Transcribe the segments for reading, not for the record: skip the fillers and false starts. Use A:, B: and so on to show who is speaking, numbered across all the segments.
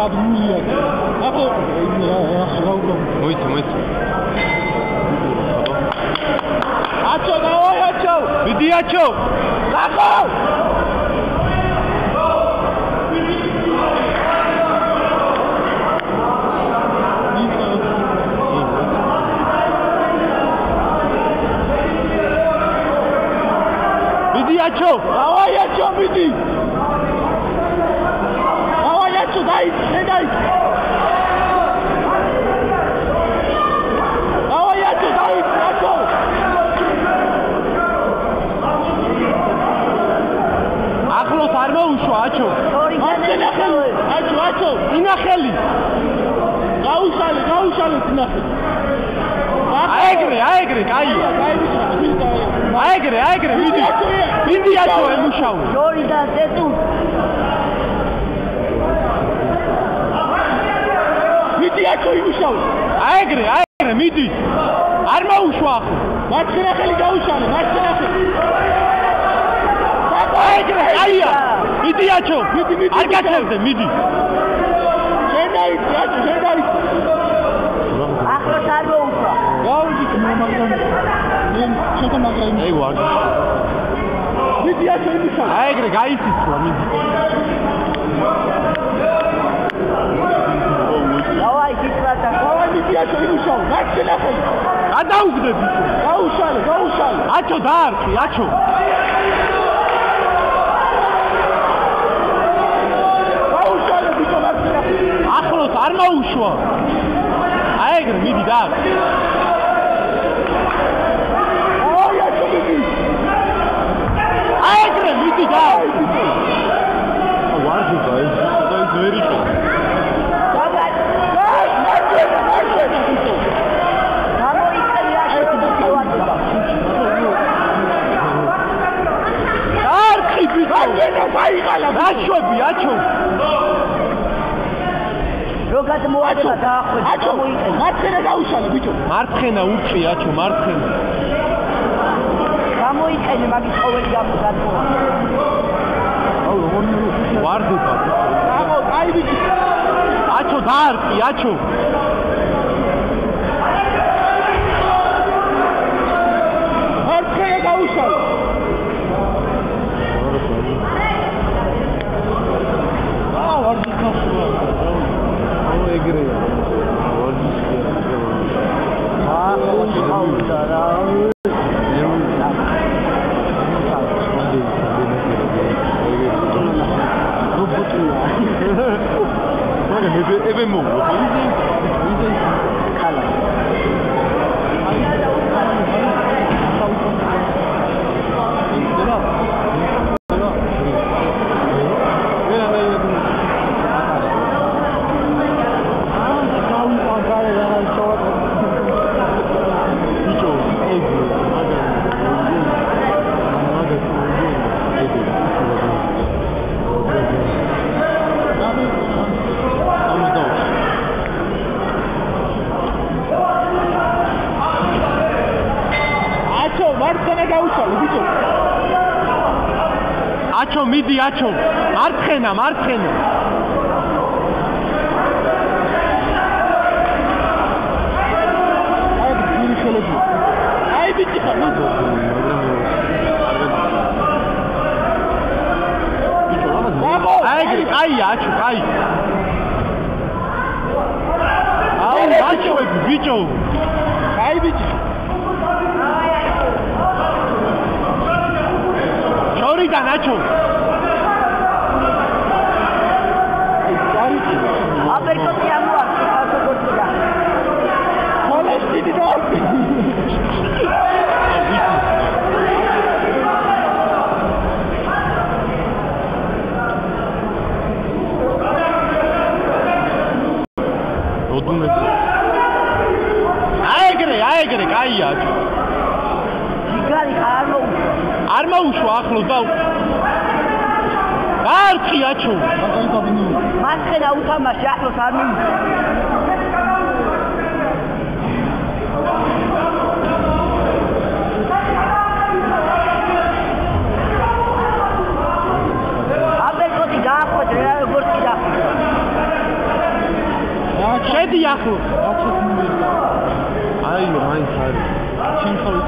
A: გადმულია. აბა,
B: მოიწ.
A: აჩო, დავაი აჩო.
B: მიდი აჩო.
A: გახო.
B: მიდი აჩო.
A: დავაი აჩო, მიდი. დავაი აჩო, დაი. დავაი აჩო, დაი. აჩო.
B: ახლოს არ მოუშვა აჩო.
A: აჩო.
B: ინახელი.
A: გაუშალე, ინახელი.
B: აეგრე, კაია. აეგრე, მიდი აჩო ემუშაო.
C: ჯორი და ზეთუ.
A: მიდი აჩო იმუშაო.
B: აეგრე, მიდი. არ მოუშვა ახლა.
A: მარცხენა ხელი გაუშალე, მარცხენა ხელი.
B: აეგრე, კაია. მიდი აჩო. არ გაცევდე, მიდი.
A: შენაიცი, აჩო, შენაიცი.
C: ახლა არ მოუშვა.
A: გაუძით მაგრამ შენ მაგრამ
B: აი ვარ.
A: მიდი აჩო იმუშაო.
B: აეგრე, გაიცისლა, მიდი.
C: დავაი გიკლათა.
A: მიდი აჩო იმუშაო. მარცხენა ხელი.
B: გადაუგდები.
A: გაუშალე.
B: აჩო დაარყი, აჩო.
A: გაუშალე ბიჭო მარცხენა ხელი.
B: ახლოს არ მოუშვა. აეგრე, მიდი დაარყი.
A: აი აჩო მიდი.
B: აეგრე, მიდი დაარყი. ვარჯი გაი, ვერიხო.
A: აჩოები,
B: აჩო.
C: როგად მოაწყდა დაახვეწა.
A: აჩო, მარცხენა გაუშალე ბიჭო.
B: მარცხენა ურჭი, აჩო, მარცხენა.
C: გამოიყენე მაგის ყოველი გამოგატყუა.
B: ვარდუა.
A: აგო, აი ბიჭო.
B: აჩო დაარყი, აჩო.
A: მარცხენა გაუშალე.
B: ვარდი ხასუა. ეგრე. ვარდი
C: აუზარა.
B: ebe mo. აჩო მიდი აჩო მარცხენა
A: აი ბიჭი
B: აიგრი კაი აჩო კაი აუ აჩოები ბიჭო
A: აი ბიჭი
B: შორიდან აჩო
C: აპერკოტი ამოაქვს ასოგორტია
A: მოლესტი და
B: აეგრე კაია
C: იგარი
B: არ მოუშვა ახლო და არქი აჩო
C: მარცხენა უთამაში ახლოს არ მიუძა აპერკოტი გაახვედრე რა როგორც დახვედრა
B: მედი ახლო. აიო, მაინც არის.
A: შენხოვით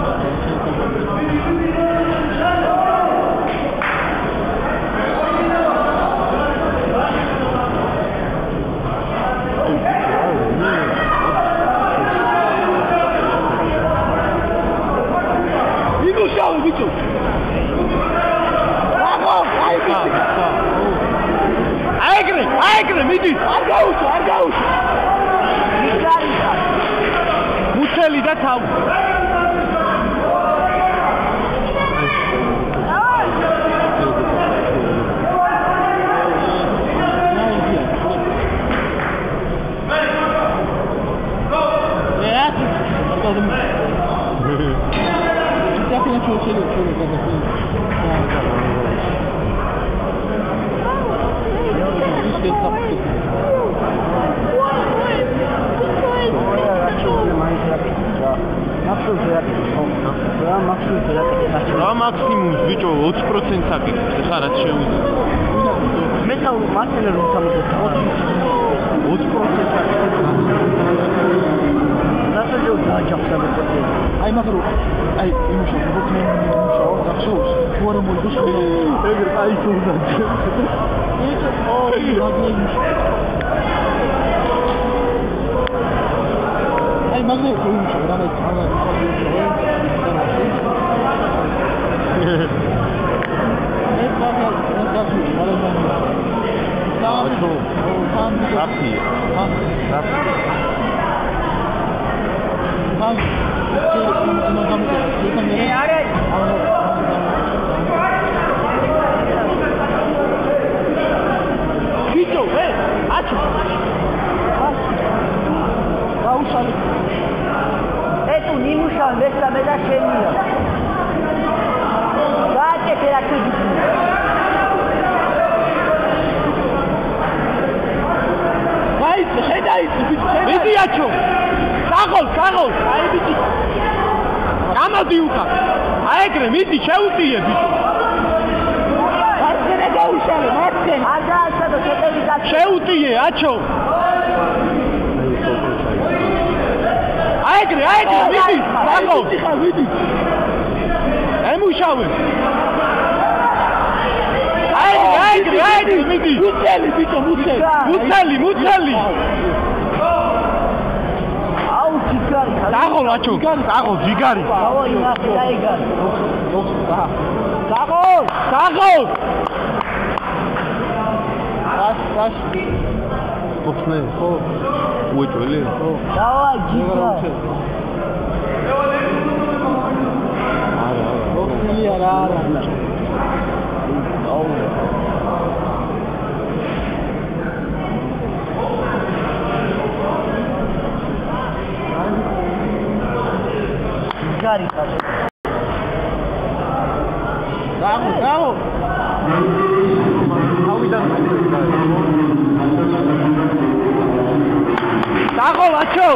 A: იმუშავე ბიჭო.
B: აიგრე, მიდი.
A: არ გაუშვა.
B: მუცელი და თავ. რა მაქსიმუმს ბიჭო 20% აკეთებს ხა რაც შეუძლია.
C: მე თავ მასელა რომ სამოწ
B: 20% აკეთებს.
C: რასაჯო დააჭახსაბე.
A: აი მაგრამ აი იმუშავე გახსოვს თუ არა მოიგოს ეგრე აი თუნდა ეს ორი მაგნი აი მაგნი იმუშავე რა მე თამა
C: tu nimusha vesta meda shenia. Gate pela tudo.
A: Vai,
B: მიდი აჩო. საღოლ.
A: აი ბიჭი.
B: გამოდი უკან. აეგრე, მიდი შეუტიე ბიჭო.
A: მარცხენა გაუშალე, მარცხენა.
C: აგაცა და შეტევი და
B: შეუტიე აჩო. აეგრე, მიდი. საღოლ.
A: მიდი.
B: ემუშავე. აეგრე, მიდი.
A: მუცელი ბიჭო, მუცელი.
B: მუცელი.
C: აუ ციგარი.
B: საღოლ აჩო. საღოლ ძიგარი.
C: აუ იმასე დაიგარი.
B: საღოლ.
A: რას.
B: ხოხნე. ხო. უეჭველი.
A: ხო.
C: დავაი ძიგარი.
A: არა.
C: აუ ძიგარი.
A: Bravo.
B: საღოლ აჩო.